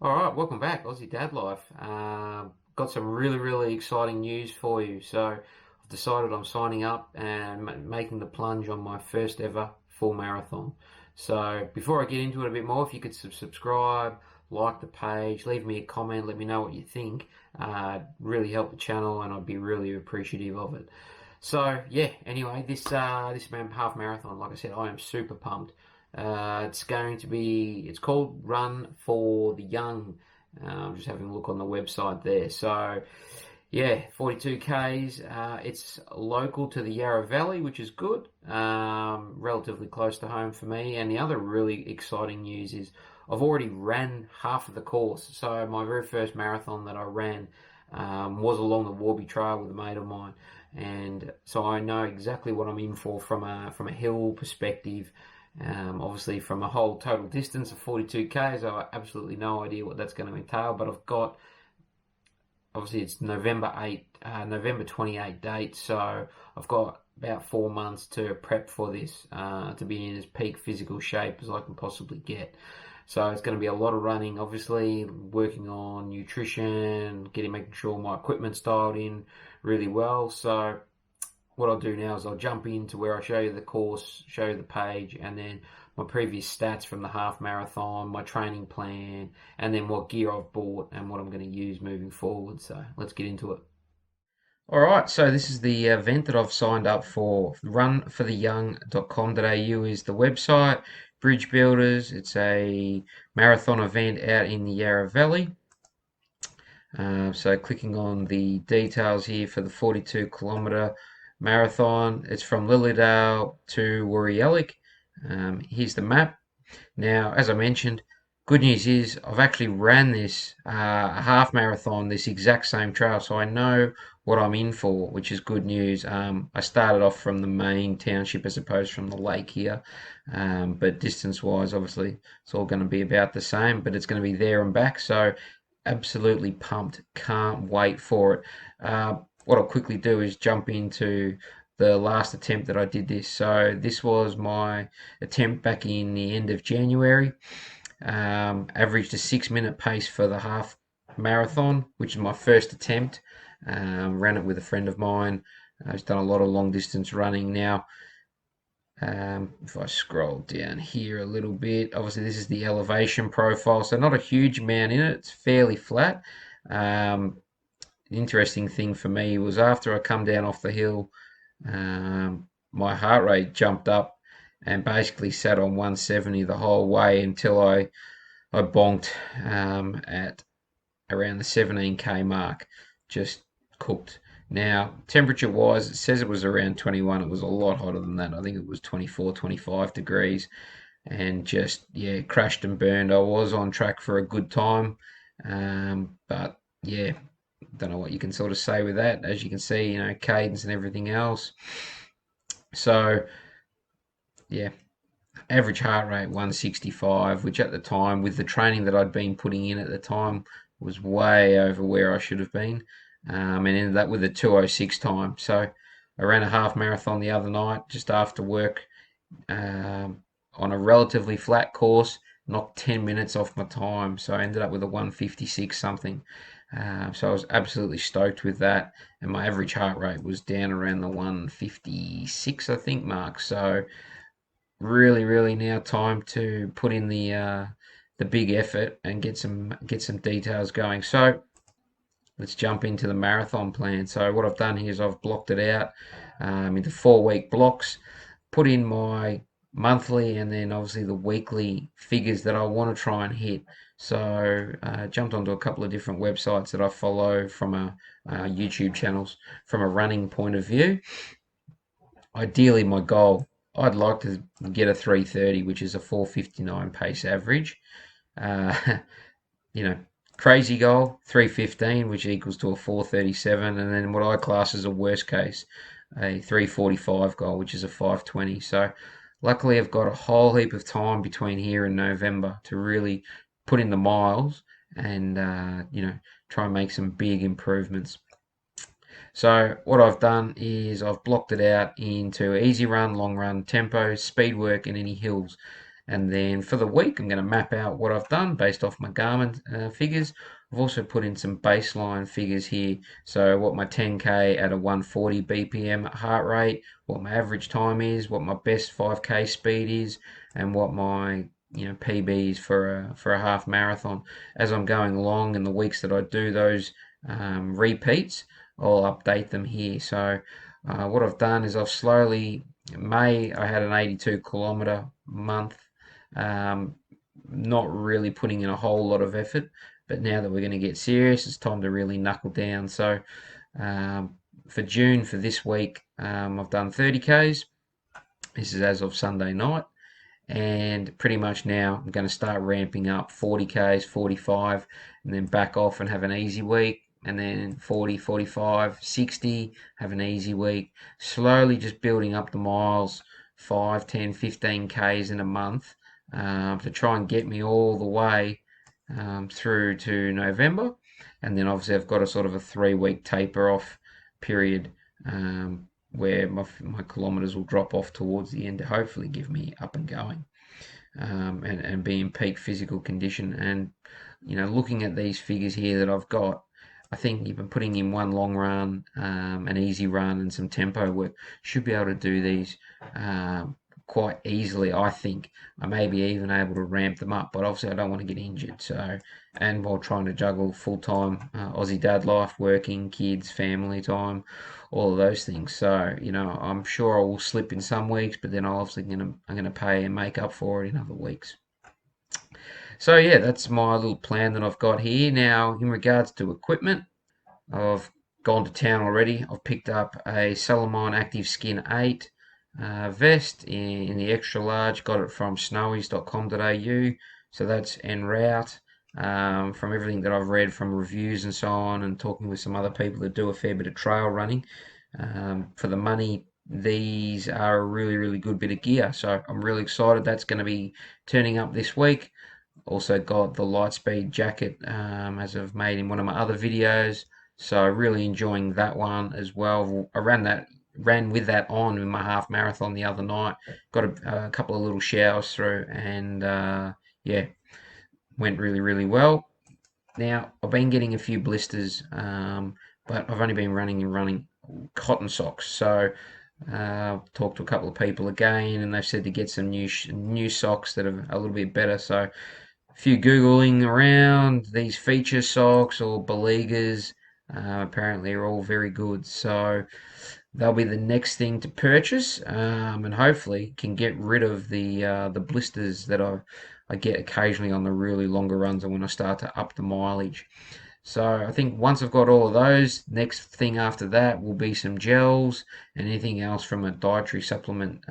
All right, welcome back, Aussie Dad Life. Got some really exciting news for you. So, I've decided I'm signing up and making the plunge on my first ever full marathon. So, before I get into it a bit more, if you could subscribe, like the page, leave me a comment, let me know what you think. Really help the channel, and I'd be really appreciative of it. So yeah, anyway, this half marathon, like I said, I am super pumped. It's called Run for the Young. I'm just having a look on the website there. So yeah, 42 Ks. It's local to the Yarra Valley, which is good. Relatively close to home for me. And the other really exciting news is I've already ran half of the course. So my very first marathon that I ran was along the Warby Trail with a mate of mine, and so I know exactly what I'm in for from a hill perspective. Obviously, from a whole total distance of 42 k's, I have absolutely no idea what that's going to entail. But I've got, obviously it's November 28 date, so I've got about 4 months to prep for this, to be in as peak physical shape as I can possibly get. So it's going to be a lot of running, obviously, working on nutrition, making sure my equipment's dialed in really well. So what I'll do now is I'll jump into where I show you the course, show you the page, and then my previous stats from the half marathon, my training plan, and then what gear I've bought and what I'm going to use moving forward. So let's get into it. All right, so this is the event that I've signed up for. Runfortheyoung.com.au is the website. Bridge Builders, it's a marathon event out in the Yarra Valley. So clicking on the details here for the 42-kilometre marathon, it's from Lilydale to Woorolleek. Here's the map. Now, as I mentioned, good news is I've actually ran this half marathon, this exact same trail, so I know what I'm in for, which is good news. I started off from the main township as opposed from the lake here, but distance-wise, obviously, it's all going to be about the same, but it's going to be there and back, so absolutely pumped. Can't wait for it. What I'll quickly do is jump into the last attempt that I did this. So this was my attempt back in the end of January. Averaged a 6 minute pace for the half marathon, which is my first attempt. Ran it with a friend of mine. I've done a lot of long distance running now. If I scroll down here a little bit, obviously this is the elevation profile, so not a huge amount in it. It's fairly flat. The interesting thing for me was after I come down off the hill, my heart rate jumped up and basically sat on 170 the whole way until I bonked at around the 17k mark. Just cooked. Now, temperature wise, it says it was around 21. It was a lot hotter than that. I think it was 24, 25 degrees, and just, yeah, crashed and burned. I was on track for a good time, but yeah, don't know what you can sort of say with that. As you can see, cadence and everything else. So, yeah, average heart rate 165, which at the time, with the training that I'd been putting in at the time, was way over where I should have been, and ended up with a 206 time. So I ran a half marathon the other night just after work, on a relatively flat course, knocked 10 minutes off my time. So I ended up with a 156 something. So I was absolutely stoked with that, and my average heart rate was down around the 156, I think, mark. So really now time to put in the big effort and get some details going. So let's jump into the marathon plan. So what I've done here is I've blocked it out into 4 week blocks, put in my monthly and then obviously the weekly figures that I want to try and hit. So jumped onto a couple of different websites that I follow from YouTube channels from a running point of view. Ideally, my goal, I'd like to get a 330, which is a 459 pace average. Uh, you know, crazy goal, 315, which equals to a 437, and then what I class as a worst case, a 345 goal, which is a 520. So luckily I've got a whole heap of time between here and November to really put in the miles and, try and make some big improvements. So what I've done is I've blocked it out into easy run, long run, tempo, speed work, and any hills. And then for the week, I'm going to map out what I've done based off my Garmin figures. I've also put in some baseline figures here. So what my 10K at a 140 BPM heart rate, what my average time is, what my best 5K speed is, and what my PB is for a half marathon. As I'm going along in the weeks that I do those repeats, I'll update them here. So what I've done is I've slowly, May I had an 82 kilometer month, um, not really putting in a whole lot of effort, but now that we're going to get serious, it's time to really knuckle down. So um, for June, for this week, I've done 30Ks. This is as of Sunday night. And pretty much now I'm going to start ramping up 40Ks, 45, and then back off and have an easy week. And then 40, 45, 60, have an easy week. Slowly just building up the miles, 5, 10, 15Ks in a month, to try and get me all the way through to November. And then obviously I've got a sort of a 3 week taper off period, where my kilometres will drop off towards the end to hopefully give me up and going, and be in peak physical condition. And looking at these figures here that I've got, I think even putting in one long run, an easy run, and some tempo work, should be able to do these quite easily. I think I may be even able to ramp them up, but obviously I don't want to get injured. So, and while trying to juggle full time Aussie dad life, working, kids, family time, all of those things. So, I'm sure I will slip in some weeks, but then I'm gonna pay and make up for it in other weeks. So yeah, that's my little plan that I've got here. Now, in regards to equipment, I've gone to town already. I've picked up a Salomon Active Skin 8 vest in the extra large. Got it from snowies.com.au. So that's en route. From everything that I've read from reviews and so on, and talking with some other people that do a fair bit of trail running, for the money, these are a really, really good bit of gear. So I'm really excited. That's going to be turning up this week. Also got the Lightspeed jacket, as I've made in one of my other videos. So really enjoying that one as well. I ran with that on in my half marathon the other night. Got a couple of little showers through, and yeah, went really, really well. Now, I've been getting a few blisters, but I've only been running cotton socks. So talked to a couple of people again, and they've said to get some new socks that are a little bit better. So a few Googling around, these feature socks or Beleaguers, apparently are all very good. So they'll be the next thing to purchase, and hopefully can get rid of the blisters that I get occasionally on the really longer runs, and when I start to up the mileage. So I think once I've got all of those, next thing after that will be some gels and anything else from a dietary supplement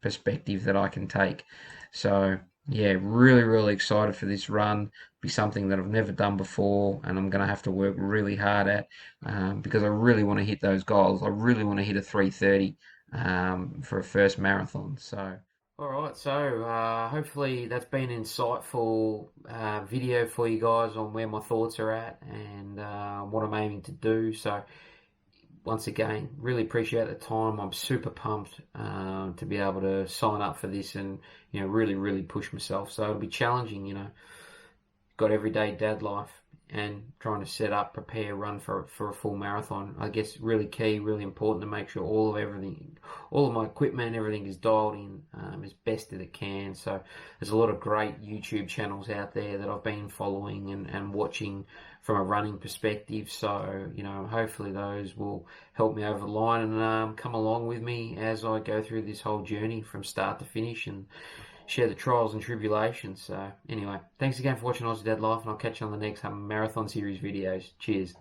perspective that I can take. So yeah, really, really excited for this run. Be something that I've never done before, and I'm going to have to work really hard at, because I really want to hit those goals. I really want to hit a 3:30 for a first marathon. So. All right, so hopefully that's been an insightful video for you guys on where my thoughts are at, and what I'm aiming to do. So once again, really appreciate the time. I'm super pumped to be able to sign up for this, and really, really push myself. So it'll be challenging, got everyday dad life, and trying to set up, prepare, run for a full marathon. I guess really key, really important to make sure all of my equipment, everything is dialed in as best as it can. So there's a lot of great YouTube channels out there that I've been following and watching from a running perspective. So hopefully those will help me over the line, and come along with me as I go through this whole journey from start to finish, and share the trials and tribulations. So anyway, thanks again for watching Aussie Dad Life, and I'll catch you on the next Marathon Series videos. Cheers.